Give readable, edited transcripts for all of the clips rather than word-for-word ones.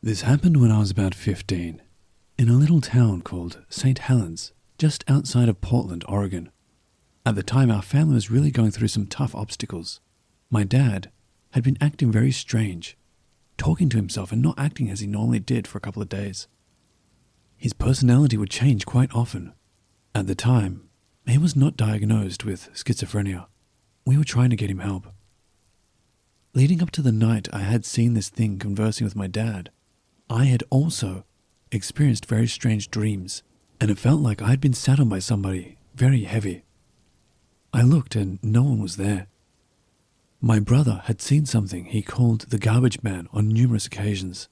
This happened when I was about 15, in a little town called St. Helens, just outside of Portland, Oregon. At the time, our family was really going through some tough obstacles. My dad had been acting very strange, talking to himself and not acting as he normally did for a couple of days. His personality would change quite often. At the time, he was not diagnosed with schizophrenia. We were trying to get him help. Leading up to the night I had seen this thing conversing with my dad, I had also experienced very strange dreams, and it felt like I had been sat on by somebody very heavy. I looked and no one was there. My brother had seen something he called the garbage man on numerous occasions.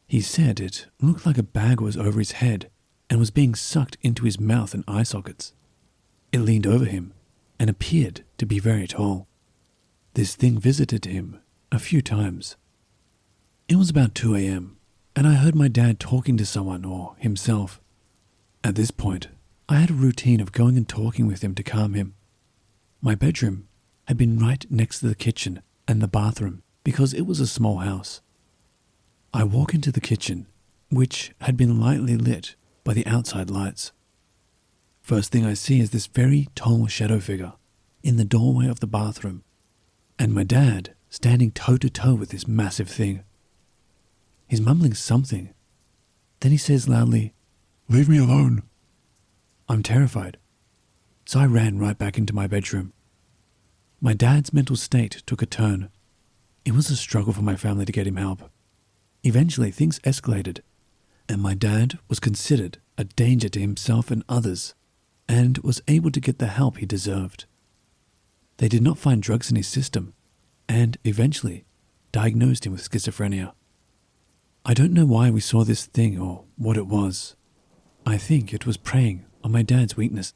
He said it looked like a bag was over his head and was being sucked into his mouth and eye sockets. It leaned over him and appeared to be very tall. This thing visited him a few times. It was about 2 a.m. and I heard my dad talking to someone or himself. At this point, I had a routine of going and talking with him to calm him. My bedroom had been right next to the kitchen and the bathroom because it was a small house. I walk into the kitchen, which had been lightly lit by the outside lights. First thing I see is this very tall shadow figure in the doorway of the bathroom, and my dad standing toe-to-toe with this massive thing. He's mumbling something. Then he says loudly, "Leave me alone." I'm terrified, so I ran right back into my bedroom. My dad's mental state took a turn. It was a struggle for my family to get him help. Eventually, things escalated, and my dad was considered a danger to himself and others, and was able to get the help he deserved. They did not find drugs in his system, and eventually diagnosed him with schizophrenia. I don't know why we saw this thing or what it was. I think it was preying on my dad's weakness.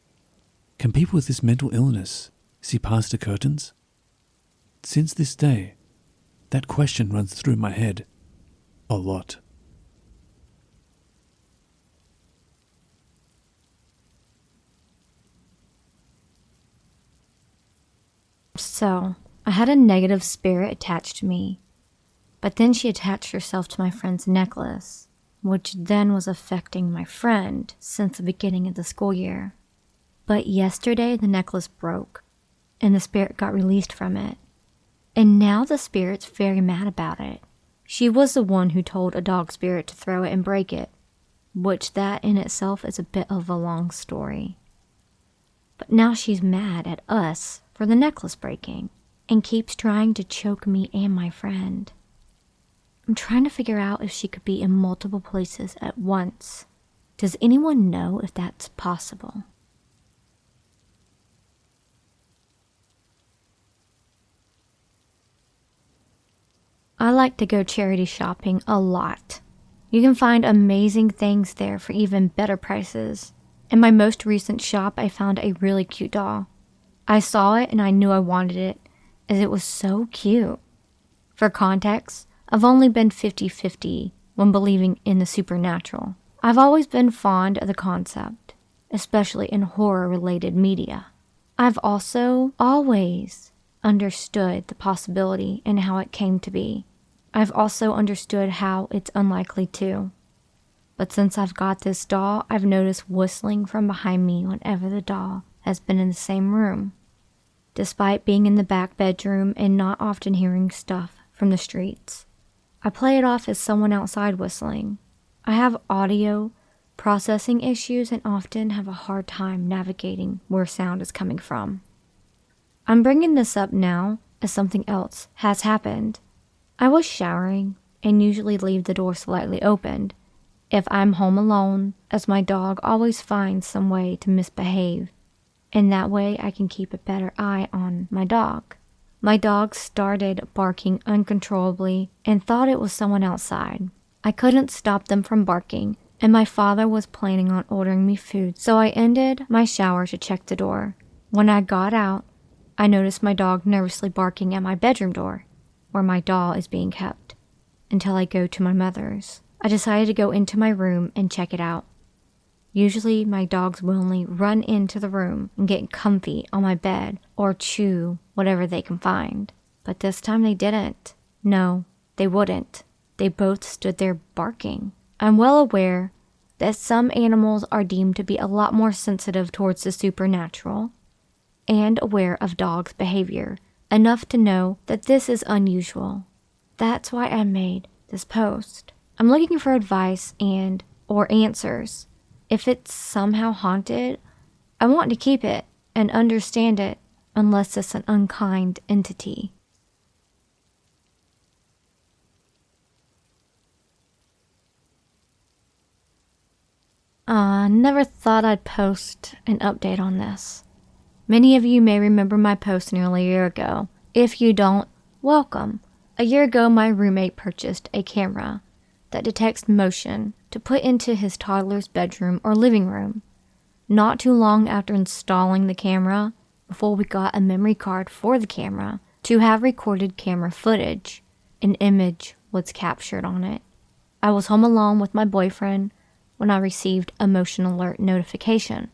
Can people with this mental illness see past the curtains? Since this day, that question runs through my head a lot. So, I had a negative spirit attached to me, but then she attached herself to my friend's necklace, which then was affecting my friend since the beginning of the school year. But yesterday the necklace broke, and the spirit got released from it, and now the spirit's very mad about it. She was the one who told a dog spirit to throw it and break it, which that in itself is a bit of a long story. But now she's mad at us for the necklace breaking, and keeps trying to choke me and my friend. I'm trying to figure out if she could be in multiple places at once. Does anyone know if that's possible? I like to go charity shopping a lot. You can find amazing things there for even better prices. In my most recent shop, I found a really cute doll. I saw it and I knew I wanted it, as it was so cute. For context, I've only been 50-50 when believing in the supernatural. I've always been fond of the concept, especially in horror-related media. I've also always understood the possibility and how it came to be. I've also understood how it's unlikely too. But since I've got this doll, I've noticed whistling from behind me whenever the doll has been in the same room. Despite being in the back bedroom and not often hearing stuff from the streets, I play it off as someone outside whistling. I have audio processing issues and often have a hard time navigating where sound is coming from. I'm bringing this up now as something else has happened. I was showering and usually leave the door slightly opened if I'm home alone, as my dog always finds some way to misbehave, and that way I can keep a better eye on my dog. My dog started barking uncontrollably and thought it was someone outside. I couldn't stop them from barking, and my father was planning on ordering me food, so I ended my shower to check the door. When I got out, I noticed my dog nervously barking at my bedroom door, where my doll is being kept, until I go to my mother's. I decided to go into my room and check it out. Usually my dogs will only run into the room and get comfy on my bed or chew whatever they can find. But this time they didn't. No, they wouldn't. they both stood there barking. I'm well aware that some animals are deemed to be a lot more sensitive towards the supernatural and aware of dogs' behavior, enough to know that this is unusual. That's why I made this post. I'm looking for advice or answers. If it's somehow haunted, I want to keep it and understand it unless it's an unkind entity. Never thought I'd post an update on this. Many of you may remember my post nearly a year ago. If you don't, welcome. A year ago, my roommate purchased a camera that detects motion to put into his toddler's bedroom or living room. Not too long after installing the camera, before we got a memory card for the camera to have recorded camera footage, an image was captured on it. I was home alone with my boyfriend when I received a motion alert notification.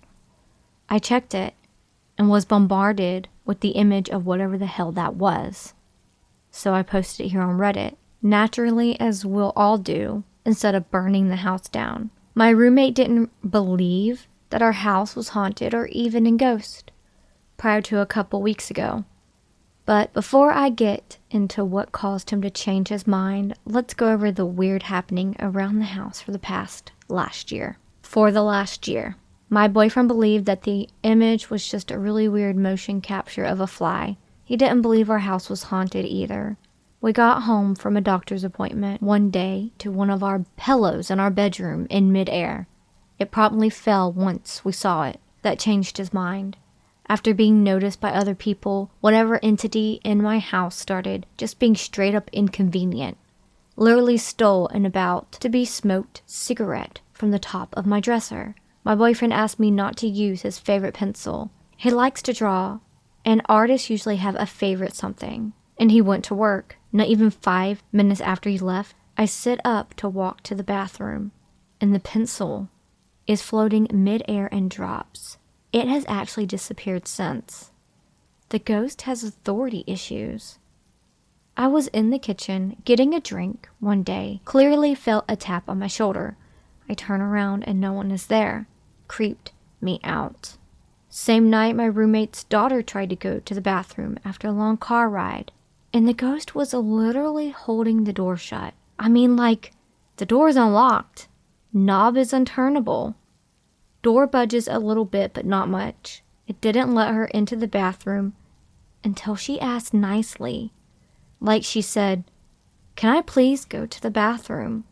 I checked it and was bombarded with the image of whatever the hell that was. So I posted it here on Reddit, naturally, as we'll all do, instead of burning the house down. My roommate didn't believe that our house was haunted or even in ghost prior to a couple weeks ago. But before I get into what caused him to change his mind, let's go over the weird happening around the house for the last year. For the last year, my boyfriend believed that the image was just a really weird motion capture of a fly. He didn't believe our house was haunted either. We got home from a doctor's appointment one day to one of our pillows in our bedroom in midair. It promptly fell once we saw it. That changed his mind. After being noticed by other people, whatever entity in my house started just being straight up inconvenient. Literally stole an about to be smoked cigarette from the top of my dresser. My boyfriend asked me not to use his favorite pencil. He likes to draw, and artists usually have a favorite something. And he went to work. Not even 5 minutes after he left, I sit up to walk to the bathroom, and the pencil is floating mid-air and drops. It has actually disappeared since. The ghost has authority issues. I was in the kitchen getting a drink one day, clearly felt a tap on my shoulder. I turn around and no one is there. Creeped me out. Same night, my roommate's daughter tried to go to the bathroom after a long car ride, and the ghost was literally holding the door shut. I mean, like, the door is unlocked. Knob is unturnable. Door budges a little bit, but not much. It didn't let her into the bathroom until she asked nicely. Like she said, "Can I please go to the bathroom?"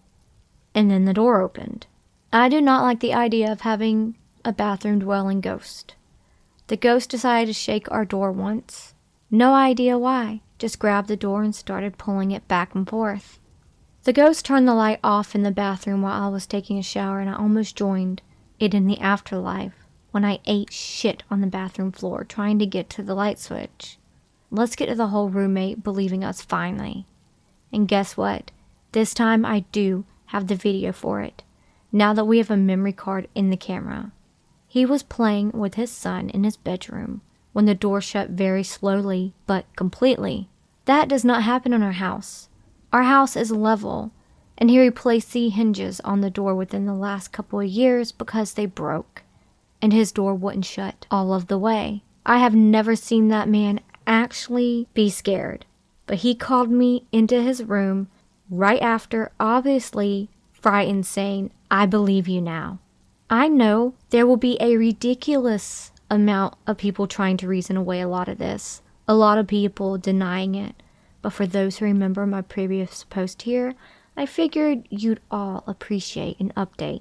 And then the door opened. I do not like the idea of having a bathroom dwelling ghost. The ghost decided to shake our door once. No idea why. Just grabbed the door and started pulling it back and forth. The ghost turned the light off in the bathroom while I was taking a shower, and I almost joined it in the afterlife when I ate shit on the bathroom floor trying to get to the light switch. Let's get to the whole roommate believing us finally. And guess what? This time I do have the video for it, now that we have a memory card in the camera. He was playing with his son in his bedroom when the door shut very slowly but completely. That does not happen in our house. Our house is level, and he replaced the hinges on the door within the last couple of years because they broke, and his door wouldn't shut all of the way. I have never seen that man actually be scared, but he called me into his room right after, obviously frightened, saying, "I believe you now." I know there will be a ridiculous amount of people trying to reason away a lot of this, a lot of people denying it, but for those who remember my previous post here, I figured you'd all appreciate an update.